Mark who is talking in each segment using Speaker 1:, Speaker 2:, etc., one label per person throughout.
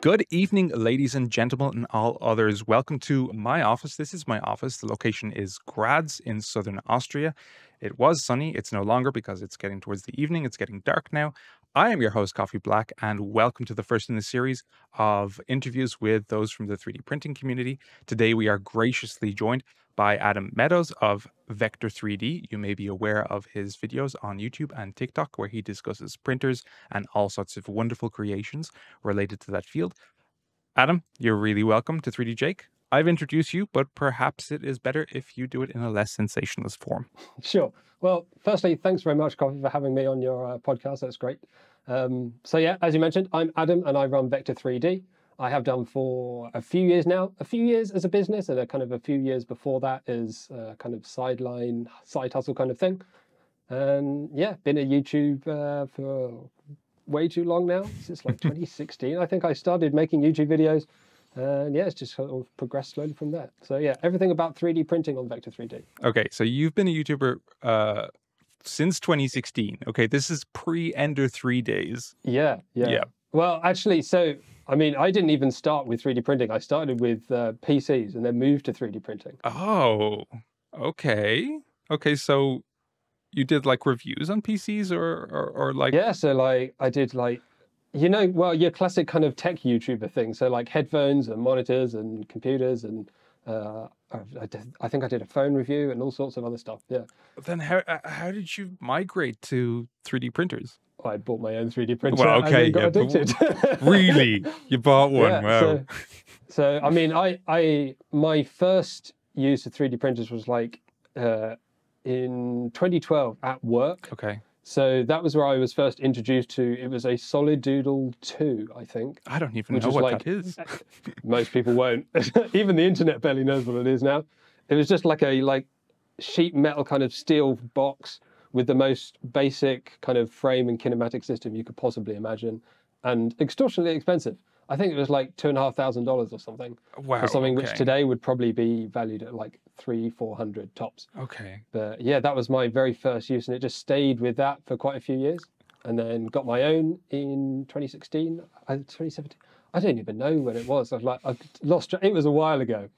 Speaker 1: Good evening, ladies and gentlemen, and all others. Welcome to my office. This is my office. The location is Graz in southern Austria. It was sunny. It's no longer because it's getting towards the evening. It's getting dark now. I am your host, Coffee Black, and welcome to the first in the series of interviews with those from the 3D printing community. Today, we are graciously joined by Adam Meadows of Vector3D. You may be aware of his videos on YouTube and TikTok, where he discusses printers and all sorts of wonderful creations related to that field. Adam, you're really welcome to 3D Jake. I've introduced you, but perhaps it is better if you do it in a less sensationalist form.
Speaker 2: Sure. Well, firstly, thanks very much, Coffee, for having me on your podcast. That's great. So yeah, as you mentioned, I'm Adam and I run Vector3D. I have done for a few years now, a few years as a business and a few years before that as a kind of sideline, side hustle kind of thing. And yeah, been at YouTube for way too long now, since like 2016. I think I started making YouTube videos. And yeah, it's just sort of progressed slowly from there. So yeah, everything about 3D printing on Vector3D.
Speaker 1: Okay, so you've been a YouTuber since 2016. Okay, this is pre-Ender 3 days.
Speaker 2: Yeah. Well, actually, so, I mean, I didn't even start with 3D printing. I started with PCs and then moved to 3D printing.
Speaker 1: Oh, okay. Okay, so you did like reviews on PCs or like...
Speaker 2: Yeah, so like I did like, well, your classic kind of tech YouTuber thing. So like headphones and monitors and computers and I think I did a phone review and all sorts of other stuff. Yeah.
Speaker 1: Then how did you migrate to 3D printers?
Speaker 2: I bought my own 3D printer.
Speaker 1: Well, okay,
Speaker 2: and then got addicted.
Speaker 1: Really? You bought one?
Speaker 2: Yeah,
Speaker 1: wow.
Speaker 2: So I mean, my first use of 3D printers was like in 2012 at work.
Speaker 1: Okay.
Speaker 2: So that was where I was first introduced to, it was a Solid Doodle 2, I think.
Speaker 1: I don't even know what that is.
Speaker 2: Most people won't. Even the internet barely knows what it is now. It was just like a sheet metal kind of steel box with the most basic kind of frame and kinematic system you could possibly imagine, and extortionately expensive. I think it was like $2,500 or something.
Speaker 1: Wow.
Speaker 2: For something which today would probably be valued at like $300-400 tops.
Speaker 1: Okay.
Speaker 2: But yeah, that was my very first use, and it just stayed with that for quite a few years, and then got my own in 2016, 2017. I don't even know when it was. I lost. It was a while ago.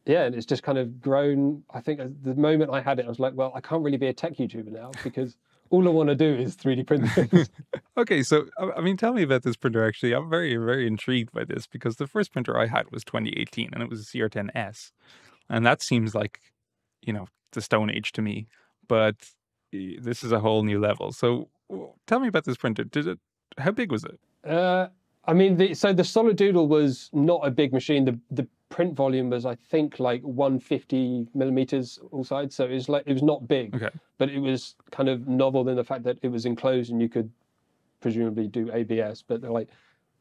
Speaker 2: Yeah, and it's just kind of grown. I think the moment I had it, I was like, well, I can't really be a tech YouTuber now because all I want to do is 3D print things.
Speaker 1: Okay, so, I mean, tell me about this printer, actually. I'm very, very intrigued by this because the first printer I had was 2018, and it was a CR10S. And that seems like, the Stone Age to me. But this is a whole new level. So tell me about this printer. How big was it?
Speaker 2: I mean, so the Solid Doodle was not a big machine. The print volume was, I think, like 150 millimeters all sides. So it was not big.
Speaker 1: Okay.
Speaker 2: But it was kind of novel in the fact that it was enclosed and you could presumably do ABS. But like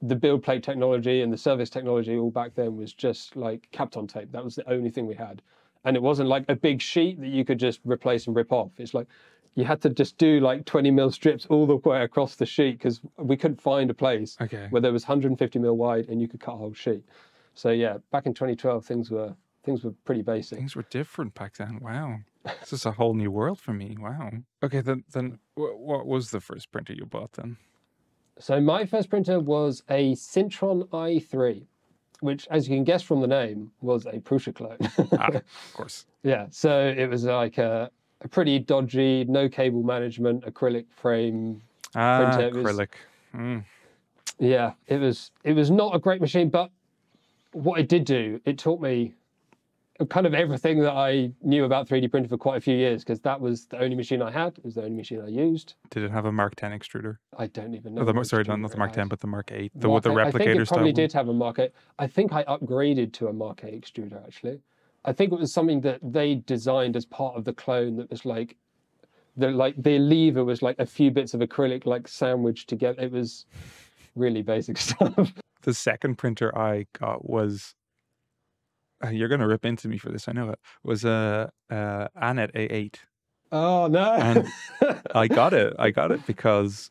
Speaker 2: the build plate technology and the service technology all back then was just like capped on tape. That was the only thing we had. And it wasn't like a big sheet that you could just replace and rip off. It's like you had to just do like 20 mil strips all the way across the sheet because we couldn't find a place where there was 150 mil wide and you could cut a whole sheet. So yeah, back in 2012, things were pretty basic.
Speaker 1: Things were different back then. Wow. This is a whole new world for me. Wow. Okay, then what was the first printer you bought then?
Speaker 2: So my first printer was a Syntron i3, which, as you can guess from the name, was a Prusa clone.
Speaker 1: Of course.
Speaker 2: Yeah, so it was like a pretty dodgy, no cable management, acrylic frame printer.
Speaker 1: Acrylic.
Speaker 2: Yeah, it was not a great machine, but what it did do, it taught me kind of everything that I knew about 3D printing for quite a few years, because that was the only machine I had. It was the only machine I used.
Speaker 1: Did it have a Mark 10 extruder?
Speaker 2: I don't even know.
Speaker 1: Sorry, not the Mark 10, but the Mark 8. With the
Speaker 2: replicator
Speaker 1: replicator
Speaker 2: I think it probably
Speaker 1: style.
Speaker 2: did have a Mark 8. I think I upgraded to a Mark 8 extruder, actually. I think it was something that they designed as part of the clone that was like, the lever was like a few bits of acrylic like sandwiched together. It was really basic stuff.
Speaker 1: The second printer I got was, you're going to rip into me for this, I know it, was a Anet A8.
Speaker 2: Oh, no.
Speaker 1: And I got it because,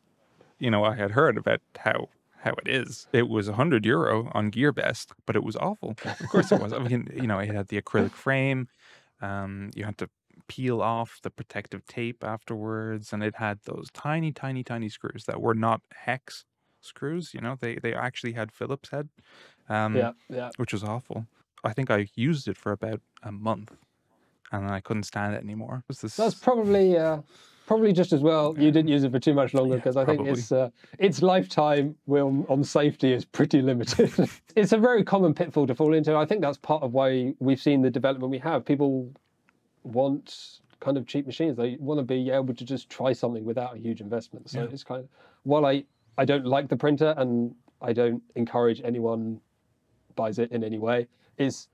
Speaker 1: I had heard about how it is. It was €100 on GearBest, but it was awful. Of course it was. I mean, it had the acrylic frame. You had to peel off the protective tape afterwards, and it had those tiny, tiny, tiny screws that were not hex. screws. You know, they actually had Phillips head,
Speaker 2: Yeah, yeah.
Speaker 1: which was awful. I think I used it for about a month, and then I couldn't stand it anymore. It was
Speaker 2: That's
Speaker 1: this?
Speaker 2: probably just as well. You didn't use it for too much longer
Speaker 1: Yeah,
Speaker 2: because I think
Speaker 1: probably.
Speaker 2: its lifetime will on safety is pretty limited. It's a very common pitfall to fall into. I think that's part of why we've seen the development we have. People want kind of cheap machines. They want to be able to just try something without a huge investment. So
Speaker 1: Yeah.
Speaker 2: it's kind of, while I don't like the printer and I don't encourage anyone buys it in any way, is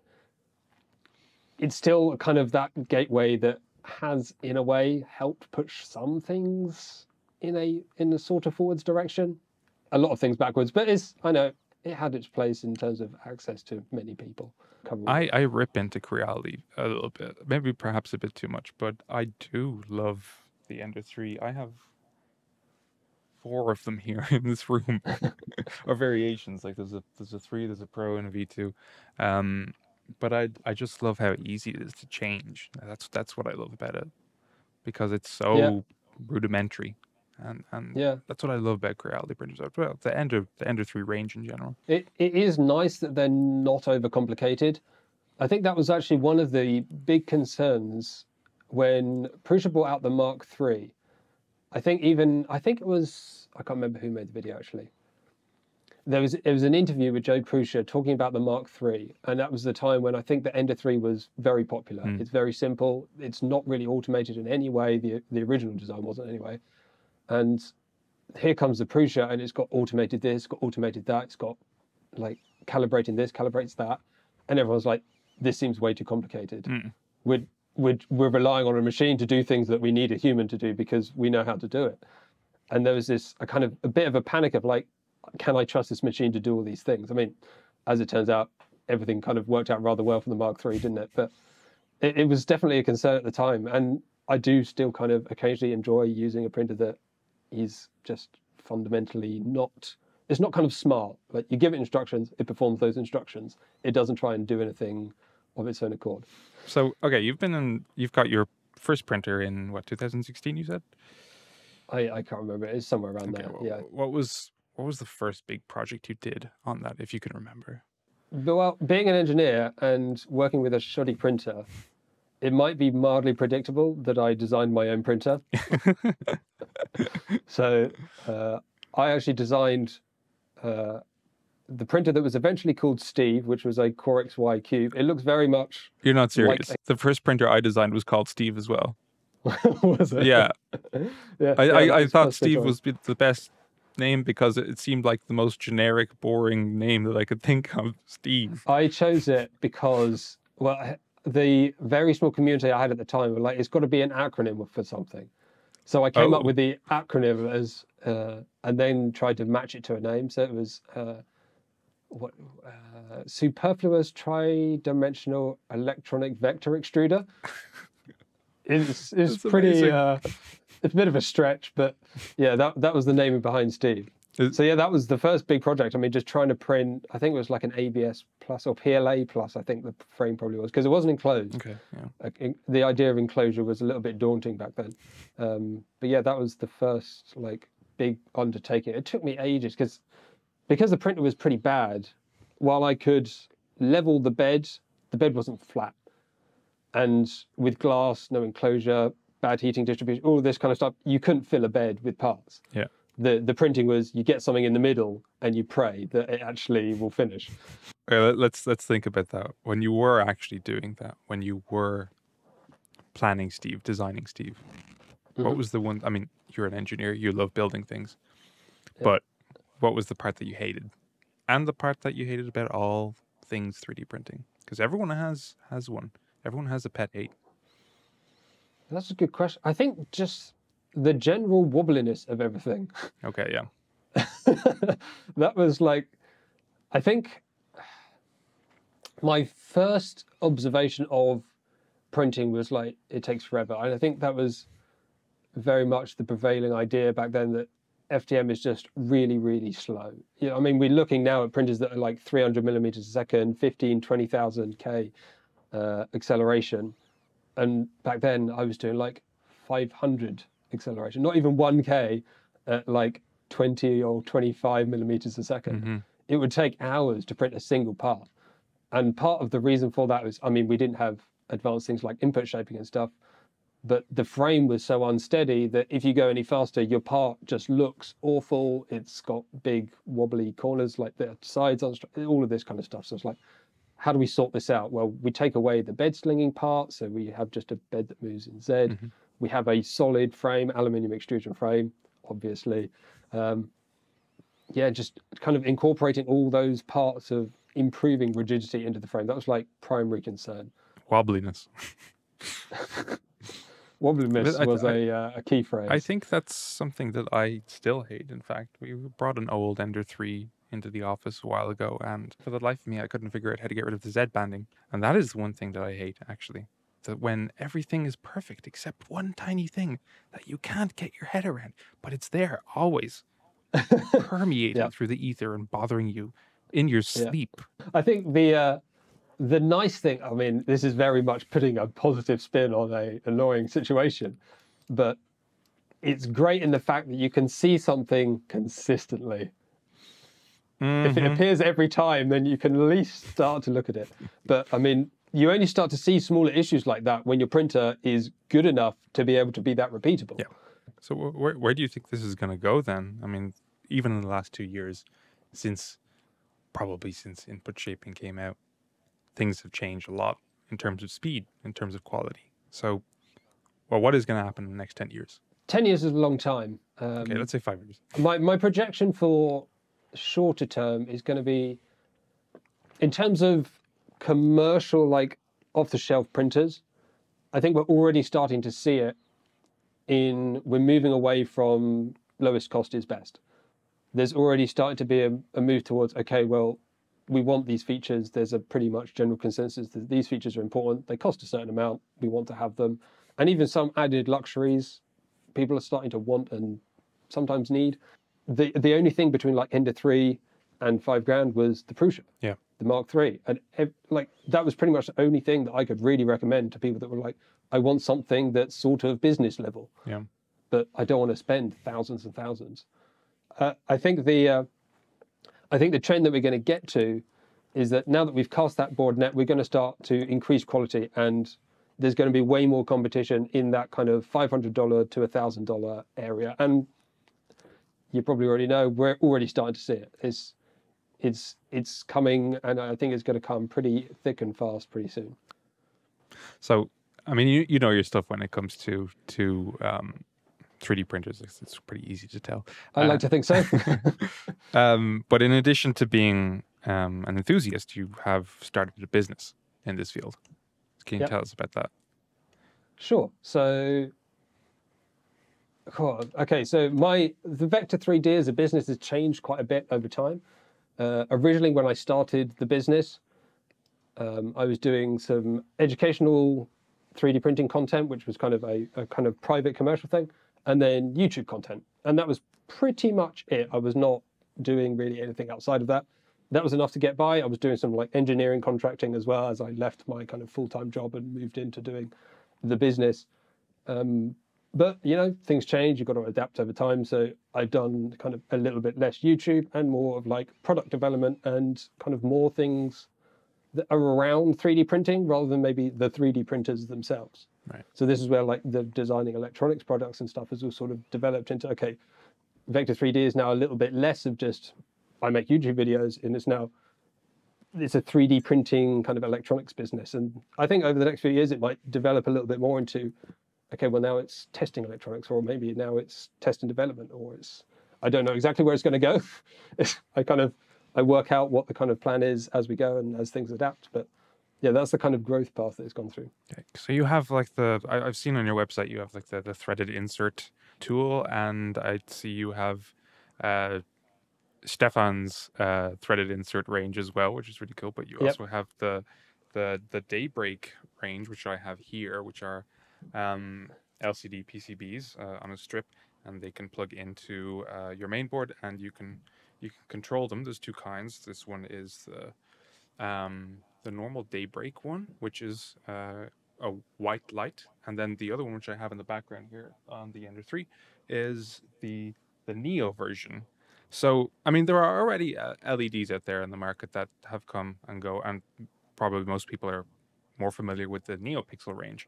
Speaker 2: it's still kind of that gateway that has, in a way, helped push some things in a sort of forwards direction. A lot of things backwards, but I know it had its place in terms of access to many people.
Speaker 1: I rip into Creality a little bit, maybe perhaps a bit too much, but I do love the Ender 3. I have 4 of them here in this room, or variations. Like there's a 3, there's a Pro, and a V2. But I just love how easy it is to change. That's what I love about it, because it's
Speaker 2: Yeah,
Speaker 1: so rudimentary, and
Speaker 2: yeah.
Speaker 1: that's what I love about Creality printers. Well, the Ender 3 range in general.
Speaker 2: It is nice that they're not overcomplicated. I think that was actually one of the big concerns when Prusa brought out the Mark III. I think it was, I can't remember who made the video actually. It was an interview with Joe Prusa talking about the Mark III, and that was the time when I think the Ender 3 was very popular. It's very simple. It's not really automated in any way. The original design wasn't anyway. And here comes the Prusa, and it's got automated this, got automated that. It's got like calibrating this, calibrates that, and everyone's like, "This seems way too complicated. We're we're relying on a machine to do things that we need a human to do because we know how to do it." And there was a bit of a panic of like, can I trust this machine to do all these things? I mean, as it turns out, everything kind of worked out rather well for the Mark III, didn't it? But it was definitely a concern at the time, and I do still kind of occasionally enjoy using a printer that is just fundamentally not. It's not kind of smart. Like you give it instructions, it performs those instructions. It doesn't try and do anything of its own accord.
Speaker 1: So okay, you've got your first printer in what, 2016? You said.
Speaker 2: I can't remember. It's somewhere around
Speaker 1: Okay,
Speaker 2: there. Yeah.
Speaker 1: what was the first big project you did on that, if you can remember?
Speaker 2: But, well, being an engineer and working with a shoddy printer, it might be mildly predictable that I designed my own printer. So I actually designed the printer that was eventually called Steve, which was a Core XY cube. It looks very much.
Speaker 1: You're not serious.
Speaker 2: Like
Speaker 1: The first printer I designed was called Steve as well.
Speaker 2: was it?
Speaker 1: Yeah.
Speaker 2: Yeah.
Speaker 1: I thought Steve was the best name because it seemed like the most generic, boring name that I could think of. Steve.
Speaker 2: I chose it because, well, the very small community I had at the time were like, it's got to be an acronym for something. So I came up with the acronym as, and then tried to match it to a name. So it was superfluous tridimensional electronic vector extruder. It's pretty. It's a bit of a stretch, but yeah, that was the name behind Steve. So yeah, that was the first big project. I mean, just trying to print. I think it was like an ABS plus or PLA plus. I think the frame probably was because it wasn't enclosed.
Speaker 1: Okay. Yeah.
Speaker 2: The idea of enclosure was a little bit daunting back then. But yeah, that was the first like big undertaking. It took me ages because the printer was pretty bad. While I could level the bed wasn't flat, and with glass, no enclosure, bad heating distribution, all this kind of stuff, you couldn't fill a bed with parts.
Speaker 1: Yeah.
Speaker 2: The printing was you get something in the middle and you pray that it actually will finish.
Speaker 1: Okay, let's think about that. When you were actually doing that, when you were planning Steve, designing Steve, what was the one? I mean, you're an engineer, you love building things, but what was the part that you hated, and the part that you hated about all things 3D printing? Because everyone has one. Everyone has a pet hate.
Speaker 2: That's a good question. I think just the general wobbliness of everything.
Speaker 1: Okay, yeah.
Speaker 2: That was like, I think my first observation of printing was like, it takes forever. And I think that was very much the prevailing idea back then, that FDM is just really, really slow. You know, I mean, we're looking now at printers that are like 300 millimeters a second, 15, 20,000 K acceleration. And back then I was doing like 500 acceleration, not even 1K at like 20 or 25 millimeters a second. It would take hours to print a single part. And part of the reason for that was, I mean, we didn't have advanced things like input shaping and stuff, but the frame was so unsteady that if you go any faster, your part just looks awful. It's got big wobbly corners, like the sides, all of this kind of stuff. So it's like, how do we sort this out? Well, we take away the bed slinging part. So we have just a bed that moves in Z. We have a solid frame, aluminium extrusion frame, obviously. Yeah, just kind of incorporating all those parts of improving rigidity into the frame. That was like primary concern.
Speaker 1: Wobbliness.
Speaker 2: Wobbliness was a key phrase.
Speaker 1: I think that's something that I still hate. In fact, we brought an old Ender 3 into the office a while ago, and for the life of me, I couldn't figure out how to get rid of the Z banding. And that is one thing that I hate, actually. That when everything is perfect except one tiny thing that you can't get your head around, but it's there always, permeating through the ether and bothering you in your sleep.
Speaker 2: I think the nice thing, I mean, this is very much putting a positive spin on an annoying situation, but it's great in the fact that you can see something consistently. If it appears every time, then you can at least start to look at it. But I mean, you only start to see smaller issues like that when your printer is good enough to be able to be that repeatable.
Speaker 1: Yeah. So where do you think this is going to go then? I mean, even in the last 2 years, probably since input shaping came out, things have changed a lot in terms of speed, in terms of quality. So, well, what is going to happen in the next 10 years?
Speaker 2: 10 years is a long time.
Speaker 1: Okay, let's say 5 years.
Speaker 2: My projection for shorter term is going to be, in terms of commercial, like off-the-shelf printers, I think we're already starting to see it we're moving away from lowest cost is best. There's already started to be a move towards, okay, well, we want these features. There's a pretty much general consensus that these features are important. They cost a certain amount. We want to have them. And even some added luxuries people are starting to want and sometimes need. The only thing between like Ender 3 and $5,000 was the Prusa, the Mark III. And like that was pretty much the only thing that I could really recommend to people that were like, I want something that's sort of business level, but I don't want to spend thousands and thousands. I think the trend that we're going to get to is that now that we've cast that broad net, we're going to start to increase quality, and there's going to be way more competition in that kind of $500 to $1,000 area. And you probably already know, we're already starting to see it. It's coming, and I think it's going to come pretty thick and fast pretty soon.
Speaker 1: So, I mean, you know your stuff when it comes to 3D printers. It's pretty easy to tell.
Speaker 2: I like to think so.
Speaker 1: But in addition to being an enthusiast, you have started a business in this field. Can you tell us about that?
Speaker 2: Sure. So, cool. Okay. So the Vector3D as a business has changed quite a bit over time. Originally, when I started the business, I was doing some educational 3D printing content, which was kind of a kind of private commercial thing, and then YouTube content. And that was pretty much it. I was not doing really anything outside of that. That was enough to get by. I was doing some like engineering contracting as well as I left my kind of full-time job and moved into doing the business. But, you know, things change. You've got to adapt over time. So I've done kind of a little bit less YouTube and more of like product development and kind of more things that are around 3D printing rather than maybe the 3D printers themselves.
Speaker 1: Right.
Speaker 2: So this is where like the designing electronics products and stuff has all sort of developed into, okay, Vector3D is now a little bit less of just, I make YouTube videos, and it's a 3D printing kind of electronics business. And I think over the next few years, it might develop a little bit more into, okay, well now it's testing electronics, or maybe now it's test and development, or I don't know exactly where it's going to go. I work out what the kind of plan is as we go and as things adapt. But yeah, that's the kind of growth path that it's gone through.
Speaker 1: Okay. So you have like I've seen on your website, you have like the threaded insert tool, and I see you have Stefan's threaded insert range as well, which is really cool. But you also have the Daybreak range, which I have here, which are LCD PCBs on a strip, and they can plug into your main board, and you can control them. There's two kinds. This one is the normal Daybreak one, which is a white light, and then the other one, which I have in the background here on the Ender 3, is the the Neo version. So, I mean, there are already LEDs out there in the market that have come and go, and probably most people are more familiar with the NeoPixel range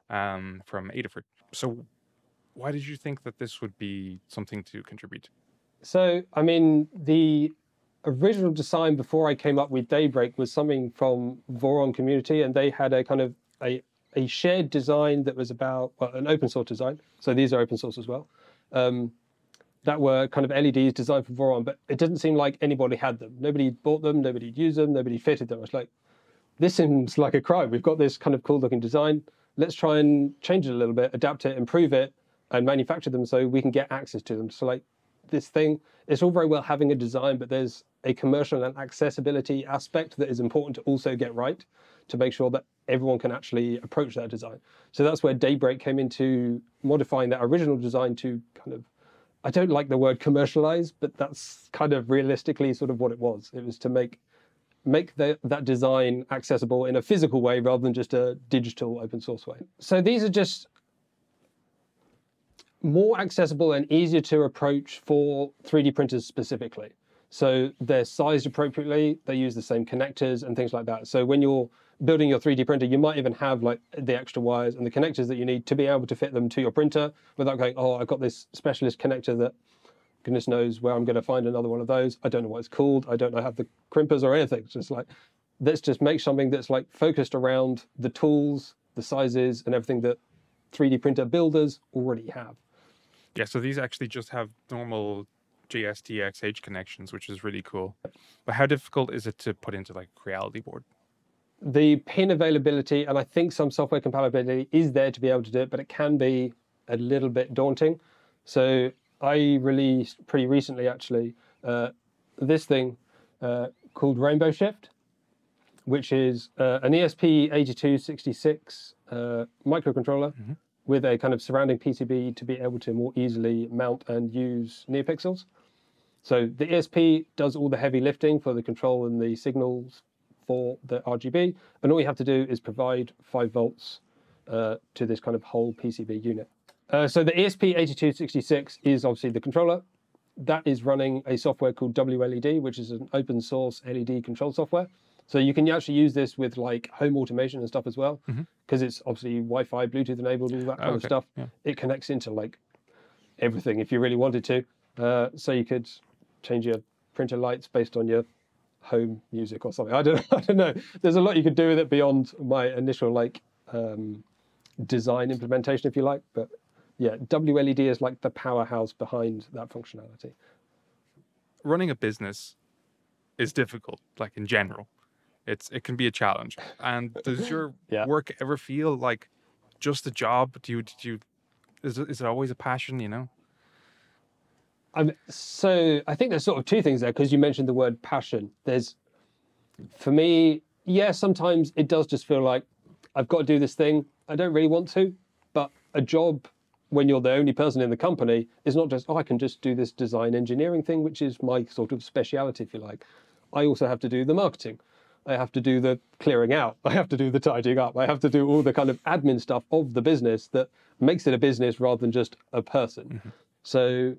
Speaker 1: from Adafruit. So, why did you think that this would be something to contribute?
Speaker 2: So, I mean, the original design before I came up with Daybreak was something from Voron community, and they had a kind of a shared design that was about, well, an open source design. So these are open source as well. That were kind of LEDs designed for Voron, but it didn't seem like anybody had them. Nobody bought them, nobody used them, nobody fitted them. I was like, this seems like a crime. We've got this kind of cool looking design. Let's try and change it a little bit, adapt it, improve it, and manufacture them so we can get access to them. So like this thing, it's all very well having a design, but there's a commercial and accessibility aspect that is important to also get right to make sure that everyone can actually approach that design. So that's where Daybreak came into modifying that original design to kind of, I don't like the word commercialize, but that's kind of realistically sort of what it was. It was to make that design accessible in a physical way rather than just a digital open source way. So these are just more accessible and easier to approach for 3D printers specifically. So they're sized appropriately, they use the same connectors and things like that. So when you're building your 3D printer, you might even have like the extra wires and the connectors that you need to be able to fit them to your printer without going, oh, I've got this specialist connector that goodness knows where I'm going to find another one of those. I don't know what it's called. I don't know how the crimpers or anything. It's just like, let's just make something that's like focused around the tools, the sizes and everything that 3D printer builders already have.
Speaker 1: Yeah, so these actually just have normal JSTXH connections, which is really cool. But how difficult is it to put into like Reality Board?
Speaker 2: The pin availability, and I think some software compatibility is there to be able to do it, but it can be a little bit daunting. So I released pretty recently, actually, this thing called Rainbow Shift, which is an ESP8266 microcontroller with a kind of surrounding PCB to be able to more easily mount and use NeoPixels. So the ESP does all the heavy lifting for the control and the signals for the RGB, and all you have to do is provide 5 volts to this kind of whole PCB unit. So the ESP8266 is obviously the controller. That is running a software called WLED, which is an open source LED control software. So you can actually use this with like home automation and stuff as well, because it's obviously Wi-Fi, Bluetooth enabled, all that kind of stuff. Yeah. It connects into like everything if you really wanted to. So you could change your printer lights based on your home music or something. I don't know. There's a lot you could do with it beyond my initial like design implementation, if you like. But yeah, WLED is like the powerhouse behind that functionality.
Speaker 1: Running a business is difficult, like in general. It can be a challenge. And does your work ever feel like just a job? Is it always a passion, you know?
Speaker 2: So I think there's sort of two things there, because you mentioned the word passion. For me, yeah, sometimes it does just feel like I've got to do this thing. I don't really want to, but a job when you're the only person in the company is not just, oh, I can just do this design engineering thing, which is my sort of speciality, if you like. I also have to do the marketing. I have to do the clearing out. I have to do the tidying up. I have to do all the kind of admin stuff of the business that makes it a business rather than just a person. So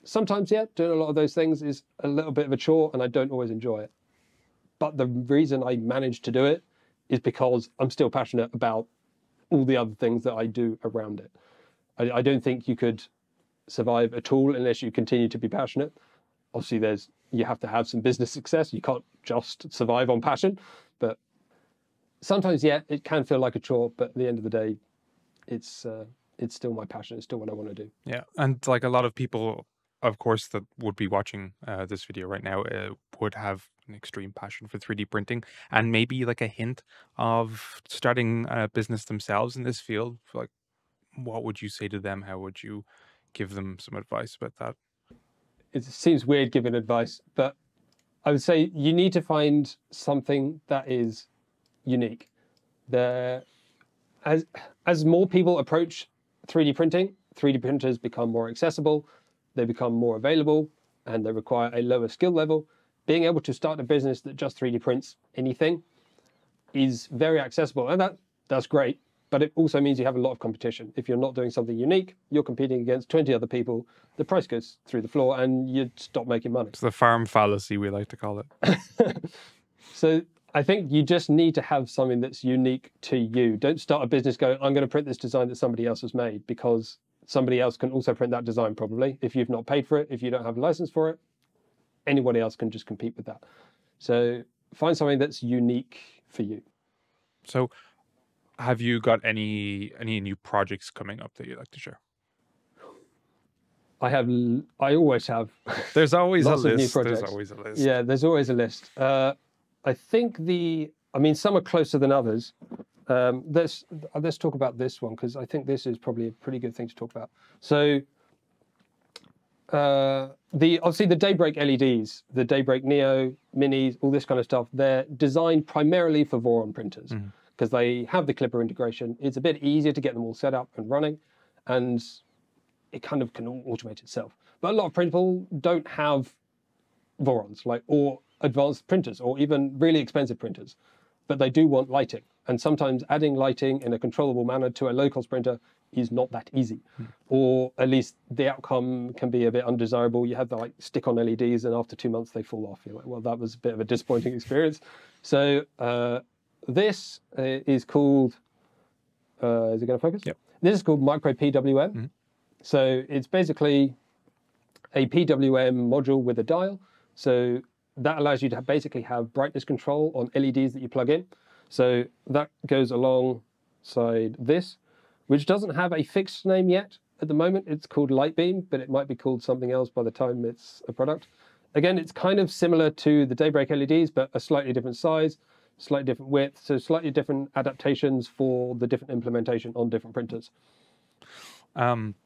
Speaker 2: sometimes, yeah, doing a lot of those things is a little bit of a chore and I don't always enjoy it. But the reason I manage to do it is because I'm still passionate about all the other things that I do around it. I don't think you could survive at all unless you continue to be passionate. Obviously, you have to have some business success. You can't just survive on passion. But sometimes, yeah, it can feel like a chore. But at the end of the day, it's still my passion. It's still what I want to do.
Speaker 1: Yeah, and like a lot of people, of course, that would be watching this video right now would have an extreme passion for 3D printing and maybe like a hint of starting a business themselves in this field. Like, what would you say to them? How would you give them some advice about that?
Speaker 2: It seems weird giving advice, but I would say you need to find something that is unique. As more people approach 3D printing, 3D printers become more accessible, they become more available, and they require a lower skill level. Being able to start a business that just 3D prints anything is very accessible, and that's great. but it also means you have a lot of competition. If you're not doing something unique, you're competing against 20 other people, the price goes through the floor and you stop making money.
Speaker 1: It's the farm fallacy, we like to call it.
Speaker 2: So I think you just need to have something that's unique to you. Don't start a business going, I'm going to print this design that somebody else has made, because somebody else can also print that design probably. If you've not paid for it, if you don't have a license for it, anybody else can just compete with that. So find something that's unique for you.
Speaker 1: So have you got any new projects coming up that you'd like to share?
Speaker 2: I always have.
Speaker 1: There's always a
Speaker 2: lots of new
Speaker 1: list.
Speaker 2: projects.
Speaker 1: There's always a list.
Speaker 2: Yeah, there's always a list. I think some are closer than others. Let's talk about this one, because I think this is probably a pretty good thing to talk about. So obviously the Daybreak LEDs, the Daybreak Neo, Minis, all this kind of stuff, they're designed primarily for Voron printers, because they have the Clipper integration. It's a bit easier to get them all set up and running, and it kind of can all automate itself. But a lot of people don't have Vorons, or advanced printers, or even really expensive printers, but they do want lighting. And sometimes adding lighting in a controllable manner to a low-cost printer is not that easy, or at least the outcome can be a bit undesirable. You have the stick-on LEDs, and after 2 months they fall off. You're like, well, that was a bit of a disappointing experience. So this is called. Is it going to focus?
Speaker 1: Yep.
Speaker 2: This is called Micro PWM. So it's basically a PWM module with a dial. So that allows you to basically have brightness control on LEDs that you plug in. So that goes alongside this, which doesn't have a fixed name yet. At the moment, it's called Light Beam, but it might be called something else by the time it's a product. Again, it's kind of similar to the Daybreak LEDs, but a slightly different size, slightly different width, so slightly different adaptations for the different implementation on different printers.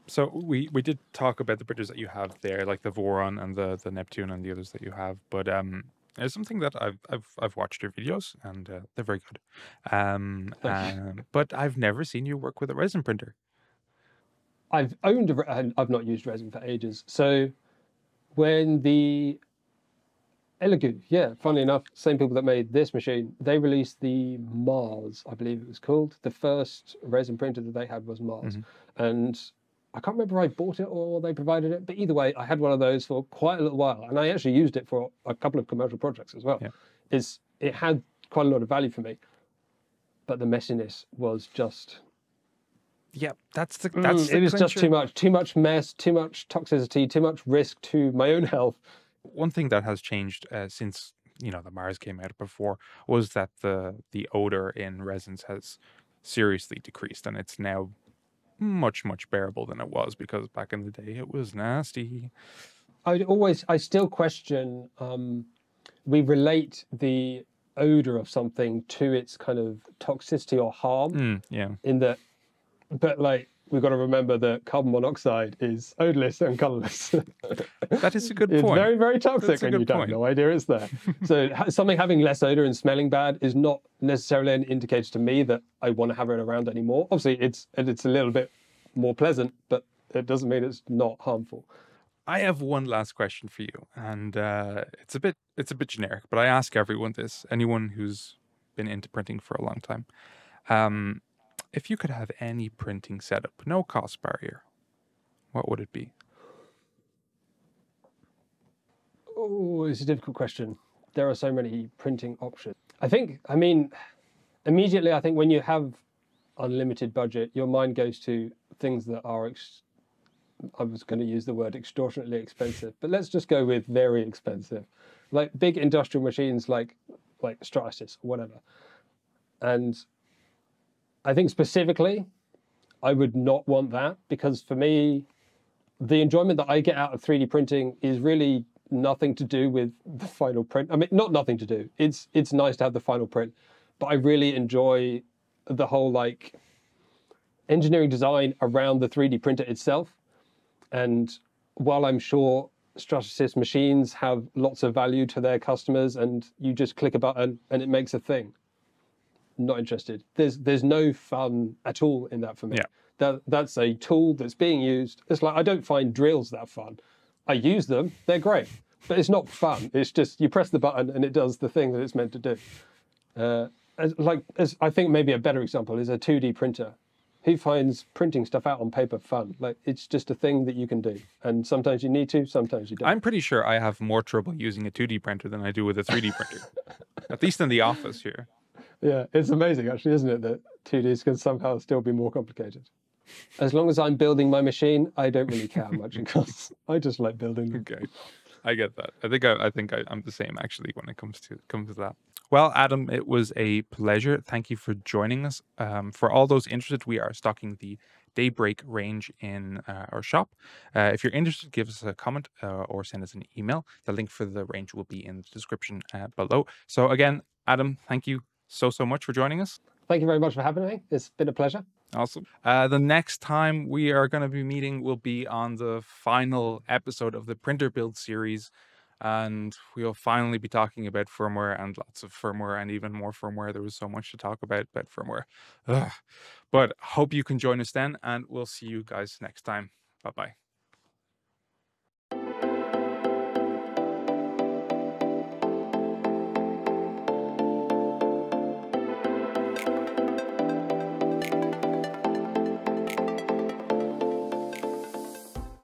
Speaker 1: So we did talk about the printers that you have there, like the Voron and the Neptune and the others that you have, but there's something that I've watched your videos, and they're very good. But I've never seen you work with a resin printer.
Speaker 2: I've not used resin for ages. So when the Elegoo, yeah, funnily enough, same people that made this machine, they released the Mars, I believe it was called. The first resin printer that they had was Mars. And I can't remember if I bought it or they provided it, but either way, I had one of those for quite a little while, and I actually used it for a couple of commercial projects as well. Yeah. It had quite a lot of value for me, but the messiness was just...
Speaker 1: Yeah, that's the
Speaker 2: it was just too much mess, too much toxicity, too much risk to my own health.
Speaker 1: One thing that has changed since the Mars came out before was that the odor in resins has seriously decreased, and it's now much bearable than it was, because back in the day it was nasty.
Speaker 2: I still question. We relate the odor of something to its kind of toxicity or harm.
Speaker 1: Yeah.
Speaker 2: But we've got to remember that carbon monoxide is odorless and colorless.
Speaker 1: That is a good point.
Speaker 2: It's very, very toxic, and you have no idea it's there. So something having less odor and smelling bad is not necessarily an indicator to me that I want to have it around anymore. Obviously, it's a little bit more pleasant, but it doesn't mean it's not harmful.
Speaker 1: I have one last question for you, and it's a bit generic, but I ask everyone this, anyone who's been into printing for a long time. If you could have any printing setup, no cost barrier, what would it be?
Speaker 2: Oh, it's a difficult question. There are so many printing options. Immediately, I think when you have unlimited budget, your mind goes to things that are, I was going to use the word extortionately expensive, but let's just go with very expensive. Like big industrial machines like Stratasys or whatever. And I think specifically, I would not want that, because for me, the enjoyment that I get out of 3D printing is really nothing to do with the final print. I mean, not nothing to do. It's nice to have the final print, but I really enjoy the whole engineering design around the 3D printer itself. And while I'm sure Stratasys machines have lots of value to their customers, and you just click a button and it makes a thing, not interested. There's no fun at all in that for me. Yeah. That's a tool that's being used. It's like, I don't find drills that fun. I use them, they're great, but it's not fun. It's just you press the button and it does the thing that it's meant to do. as I think maybe a better example is a 2D printer. Who finds printing stuff out on paper fun? Like, it's just a thing that you can do, and sometimes you need to, sometimes you don't.
Speaker 1: I'm pretty sure I have more trouble using a 2D printer than I do with a 3D printer, at least in the office here.
Speaker 2: Yeah, it's amazing actually, isn't it, that 2Ds can somehow still be more complicated. As long as I'm building my machine, I don't really care how much it costs. I just like building them.
Speaker 1: Okay, I get that. I think I'm the same actually when it comes to that. Well, Adam, it was a pleasure. Thank you for joining us. For all those interested, we are stocking the Daybreak range in our shop. If you're interested, give us a comment or send us an email. The link for the range will be in the description below. So again, Adam, thank you so much for joining us.
Speaker 2: Thank you very much for having me. It's been a pleasure.
Speaker 1: Awesome. The next time we are going to be meeting will be on the final episode of the printer build series, and we'll finally be talking about firmware and lots of firmware and even more firmware. There was so much to talk about firmware. Ugh. But hope you can join us then, and we'll see you guys next time. Bye-bye.